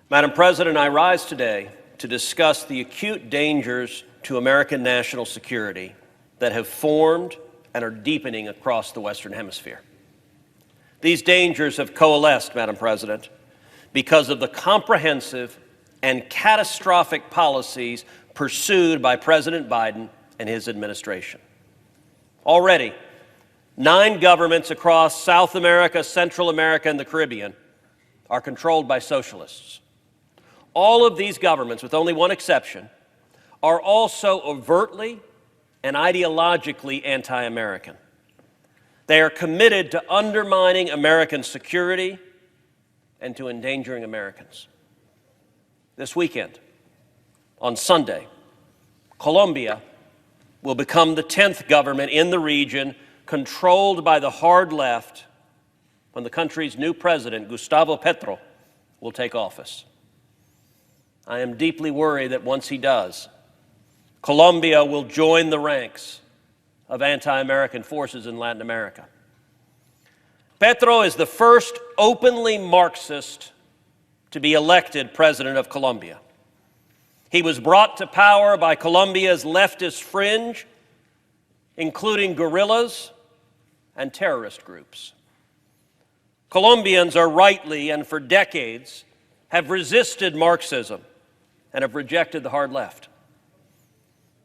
Madam President, I rise today to discuss the acute dangers to American national security that have formed and are deepening across the Western Hemisphere. These dangers have coalesced, Madam President, because of the comprehensive and catastrophic policies pursued by President Biden and his administration. Already, 9 governments across South America, Central America, and the Caribbean are controlled by socialists. All of these governments, with only one exception, are also overtly and ideologically anti-American. They are committed to undermining American security and to endangering Americans. This weekend, on Sunday, Colombia will become the 10th government in the region controlled by the hard left when the country's new president, Gustavo Petro, will take office. I am deeply worried that once he does, Colombia will join the ranks of anti-American forces in Latin America. Petro is the first openly Marxist to be elected president of Colombia. He was brought to power by Colombia's leftist fringe, including guerrillas and terrorist groups. Colombians are rightly and for decades have resisted Marxism and have rejected the hard left.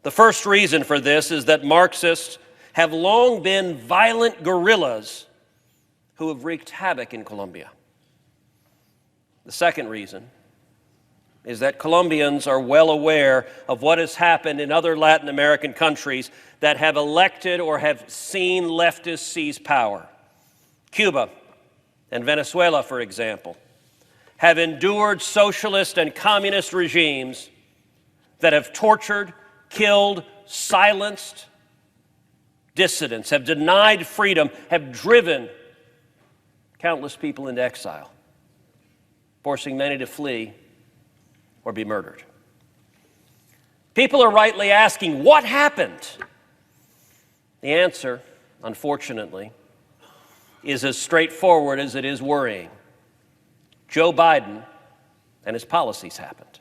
The first reason for this is that Marxists have long been violent guerrillas who have wreaked havoc in Colombia. The second reason is that Colombians are well aware of what has happened in other Latin American countries that have elected or have seen leftists seize power. Cuba and Venezuela, for example, have endured socialist and communist regimes that have tortured, killed, silenced dissidents, have denied freedom, have driven countless people into exile, forcing many to flee or be murdered. People are rightly asking, what happened? The answer, unfortunately, is as straightforward as it is worrying. Joe Biden and his policies happened.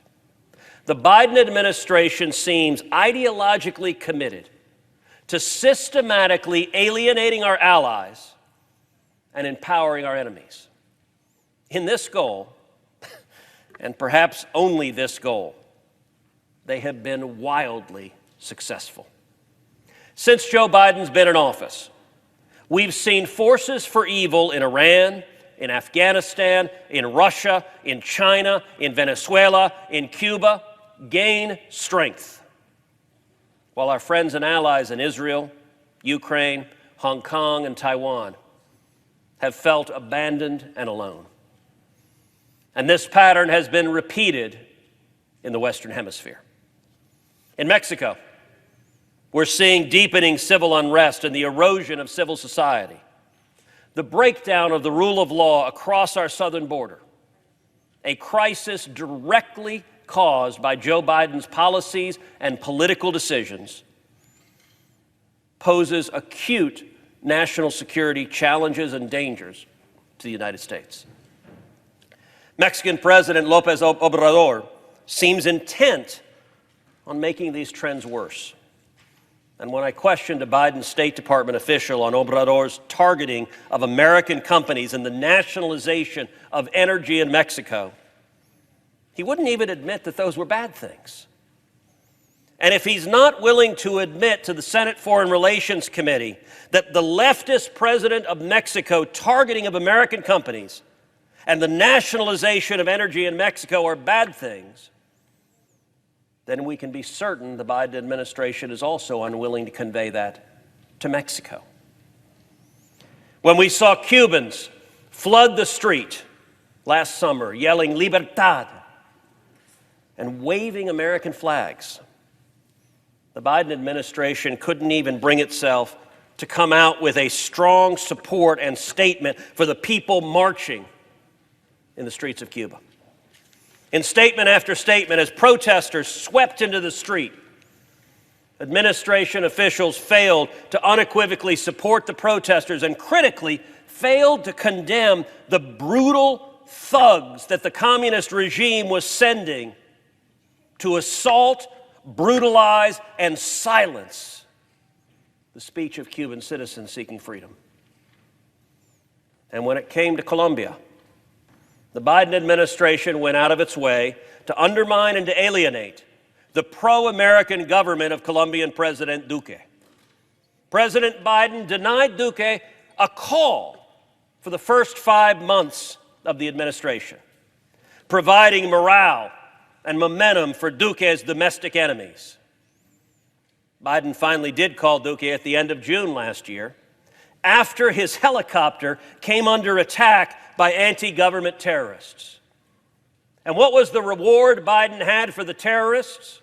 The Biden administration seems ideologically committed to systematically alienating our allies and empowering our enemies. In this goal, and perhaps only this goal, they have been wildly successful. Since Joe Biden's been in office, we've seen forces for evil in Iran, in Afghanistan, in Russia, in China, in Venezuela, in Cuba, gain strength, while our friends and allies in Israel, Ukraine, Hong Kong, and Taiwan have felt abandoned and alone. And this pattern has been repeated in the Western Hemisphere. In Mexico, we're seeing deepening civil unrest and the erosion of civil society, the breakdown of the rule of law across our southern border, a crisis directly caused by Joe Biden's policies and political decisions, poses acute national security challenges and dangers to the United States. Mexican President López Obrador seems intent on making these trends worse. And when I questioned a Biden State Department official on Obrador's targeting of American companies and the nationalization of energy in Mexico, he wouldn't even admit that those were bad things. And if he's not willing to admit to the Senate Foreign Relations Committee that the leftist president of Mexico targeting of American companies and the nationalization of energy in Mexico are bad things, then we can be certain the Biden administration is also unwilling to convey that to Mexico. When we saw Cubans flood the street last summer yelling "Libertad" and waving American flags, the Biden administration couldn't even bring itself to come out with a strong support and statement for the people marching in the streets of Cuba. In statement after statement, as protesters swept into the street, administration officials failed to unequivocally support the protesters and critically failed to condemn the brutal thugs that the communist regime was sending to assault, brutalize, and silence the speech of Cuban citizens seeking freedom. And when it came to Colombia, the Biden administration went out of its way to undermine and to alienate the pro-American government of Colombian President Duque. President Biden denied Duque a call for the first 5 months of the administration, providing morale and momentum for Duque's domestic enemies. Biden finally did call Duque at the end of June last year, after his helicopter came under attack by anti-government terrorists. And what was the reward Biden had for the terrorists?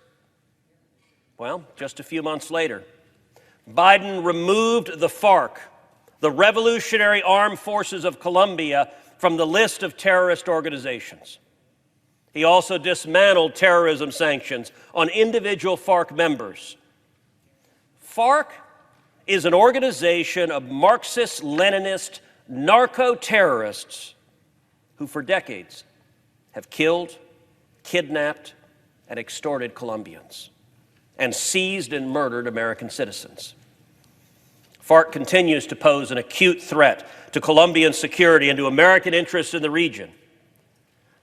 Well, just a few months later, Biden removed the FARC, the Revolutionary Armed Forces of Colombia, from the list of terrorist organizations. He also dismantled terrorism sanctions on individual FARC members. FARC is an organization of Marxist-Leninist narco-terrorists who for decades have killed, kidnapped, and extorted Colombians and seized and murdered American citizens. FARC continues to pose an acute threat to Colombian security and to American interests in the region.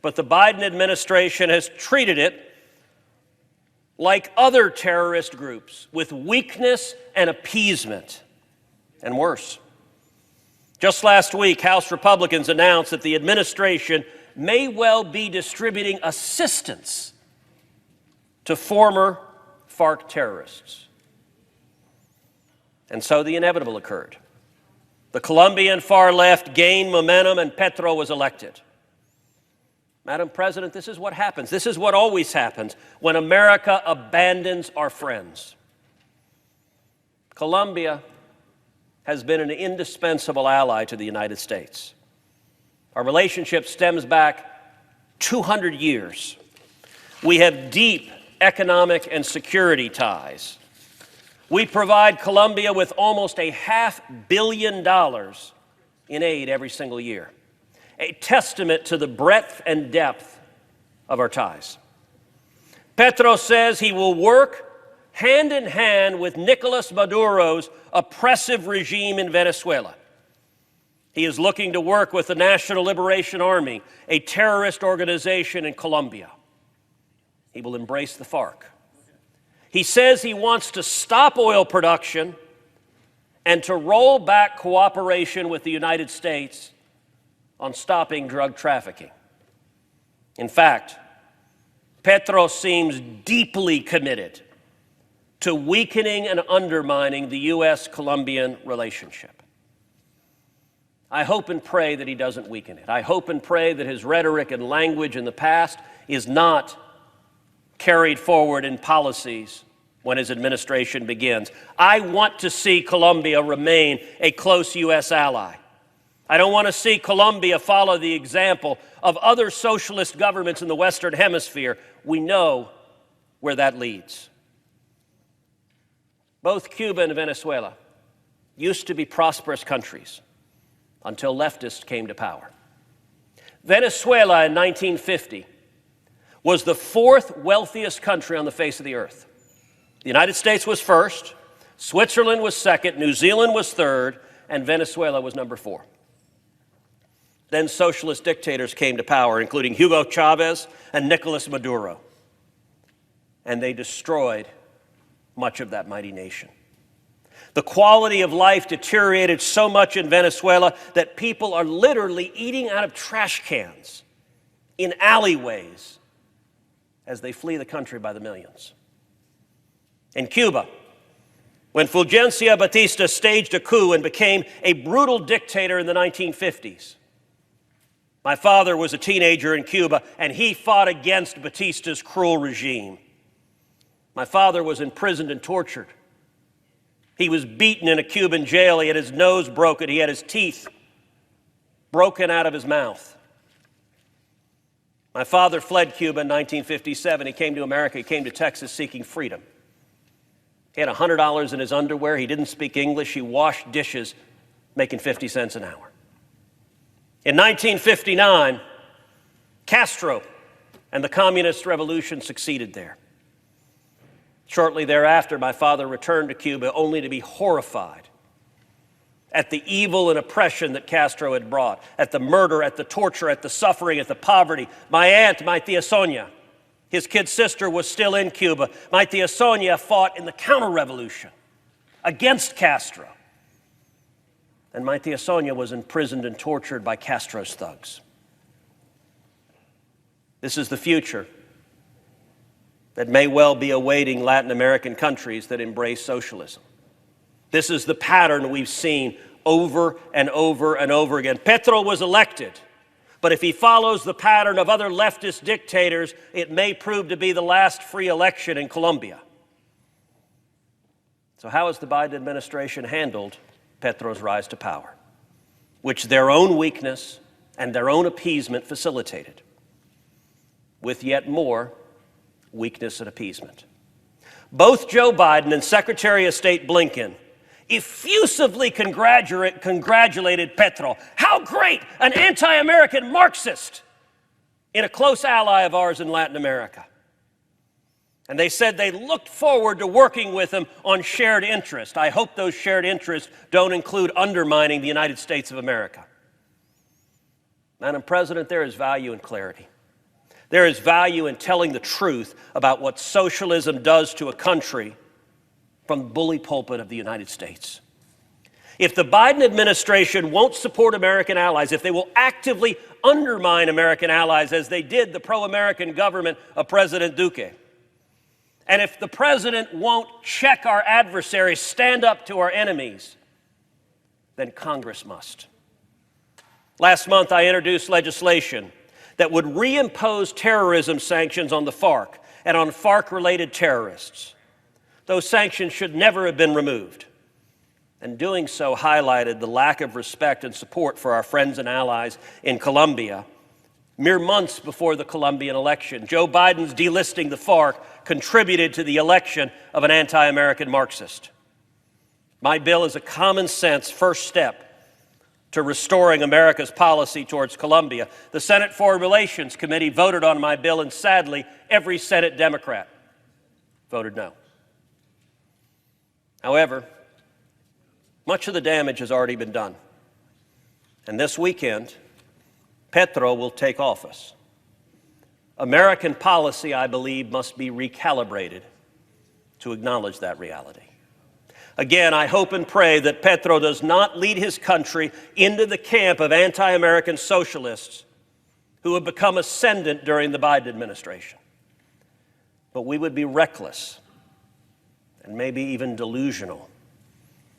But the Biden administration has treated it like other terrorist groups, with weakness and appeasement, and worse. Just last week, House Republicans announced that the administration may well be distributing assistance to former FARC terrorists. And so the inevitable occurred. The Colombian far left gained momentum and Petro was elected. Madam President, this is what happens. This is what always happens when America abandons our friends. Colombia has been an indispensable ally to the United States. Our relationship stems back 200 years. We have deep economic and security ties. We provide Colombia with almost $500 million in aid every single year, a testament to the breadth and depth of our ties. Petro says he will work hand in hand with Nicolas Maduro's oppressive regime in Venezuela. He is looking to work with the National Liberation Army, a terrorist organization in Colombia. He will embrace the FARC. He says he wants to stop oil production and to roll back cooperation with the United States on stopping drug trafficking. In fact, Petro seems deeply committed to weakening and undermining the U.S.-Colombian relationship. I hope and pray that he doesn't weaken it. I hope and pray that his rhetoric and language in the past is not carried forward in policies when his administration begins. I want to see Colombia remain a close U.S. ally. I don't want to see Colombia follow the example of other socialist governments in the Western Hemisphere. We know where that leads. Both Cuba and Venezuela used to be prosperous countries until leftists came to power. Venezuela in 1950 was the fourth wealthiest country on the face of the earth. The United States was first, Switzerland was second, New Zealand was third, and Venezuela was number 4. Then socialist dictators came to power, including Hugo Chavez and Nicolas Maduro. And they destroyed much of that mighty nation. The quality of life deteriorated so much in Venezuela that people are literally eating out of trash cans in alleyways as they flee the country by the millions. In Cuba, when Fulgencio Batista staged a coup and became a brutal dictator in the 1950s, my father was a teenager in Cuba, and he fought against Batista's cruel regime. My father was imprisoned and tortured. He was beaten in a Cuban jail. He had his nose broken. He had his teeth broken out of his mouth. My father fled Cuba in 1957. He came to America. He came to Texas seeking freedom. He had $100 in his underwear. He didn't speak English. He washed dishes, making 50 cents an hour. In 1959, Castro and the communist revolution succeeded there. Shortly thereafter, my father returned to Cuba only to be horrified at the evil and oppression that Castro had brought, at the murder, at the torture, at the suffering, at the poverty. My aunt, my tia Sonia, his kid sister, was still in Cuba. My tia Sonia fought in the counter-revolution against Castro. And my tia Sonia was imprisoned and tortured by Castro's thugs. This is the future that may well be awaiting Latin American countries that embrace socialism. This is the pattern we've seen over and over and over again. Petro was elected, but if he follows the pattern of other leftist dictators, it may prove to be the last free election in Colombia. So how has the Biden administration handled Petro's rise to power, which their own weakness and their own appeasement facilitated, with yet more weakness and appeasement? Both Joe Biden and Secretary of State Blinken effusively congratulated Petro. How great, an anti-American Marxist in a close ally of ours in Latin America. And they said they looked forward to working with him on shared interests. I hope those shared interests don't include undermining the United States of America. Madam President, there is value in clarity. There is value in telling the truth about what socialism does to a country from the bully pulpit of the United States. If the Biden administration won't support American allies, if they will actively undermine American allies as they did the pro-American government of President Duque, and if the president won't check our adversaries, stand up to our enemies, then Congress must. Last month, I introduced legislation that would reimpose terrorism sanctions on the FARC and on FARC-related terrorists. Those sanctions should never have been removed. And doing so highlighted the lack of respect and support for our friends and allies in Colombia. Mere months before the Colombian election, Joe Biden's delisting the FARC contributed to the election of an anti-American Marxist. My bill is a common sense first step to restoring America's policy towards Colombia. The Senate Foreign Relations Committee voted on my bill, and sadly, every Senate Democrat voted no. However, much of the damage has already been done. And this weekend, Petro will take office. American policy, I believe, must be recalibrated to acknowledge that reality. Again, I hope and pray that Petro does not lead his country into the camp of anti-American socialists who have become ascendant during the Biden administration. But we would be reckless and maybe even delusional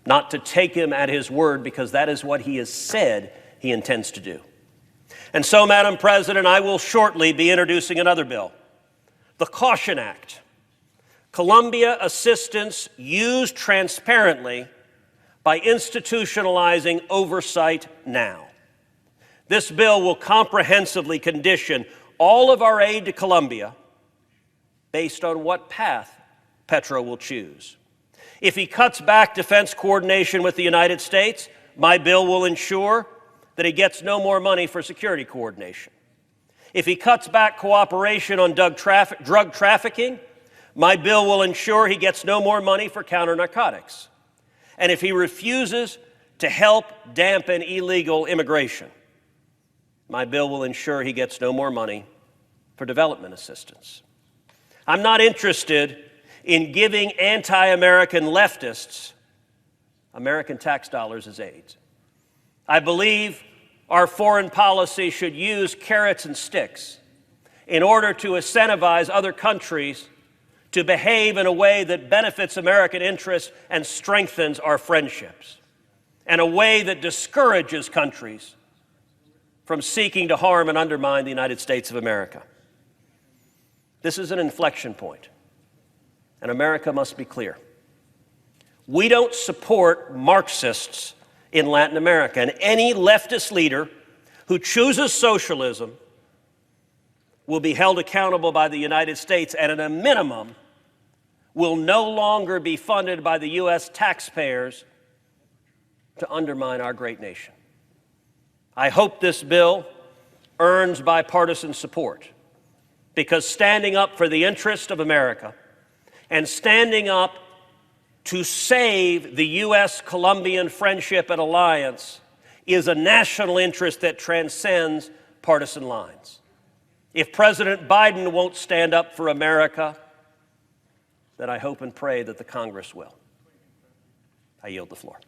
not to take him at his word, because that is what he has said he intends to do. And so, Madam President, I will shortly be introducing another bill, the Caution Act. Colombia assistance used transparently by institutionalizing oversight now. This bill will comprehensively condition all of our aid to Colombia based on what path Petro will choose. If he cuts back defense coordination with the United States, my bill will ensure that he gets no more money for security coordination. If he cuts back cooperation on drug trafficking, my bill will ensure he gets no more money for counter-narcotics. And if he refuses to help dampen illegal immigration, my bill will ensure he gets no more money for development assistance. I'm not interested in giving anti-American leftists American tax dollars as aid. I believe our foreign policy should use carrots and sticks in order to incentivize other countries to behave in a way that benefits American interests and strengthens our friendships, and a way that discourages countries from seeking to harm and undermine the United States of America. This is an inflection point, and America must be clear. We don't support Marxists in Latin America, and any leftist leader who chooses socialism will be held accountable by the United States, and at a minimum will no longer be funded by the U.S. taxpayers to undermine our great nation. I hope this bill earns bipartisan support, because standing up for the interest of America and standing up to save the U.S.-Colombian friendship and alliance is a national interest that transcends partisan lines. If President Biden won't stand up for America, then I hope and pray that the Congress will. I yield the floor.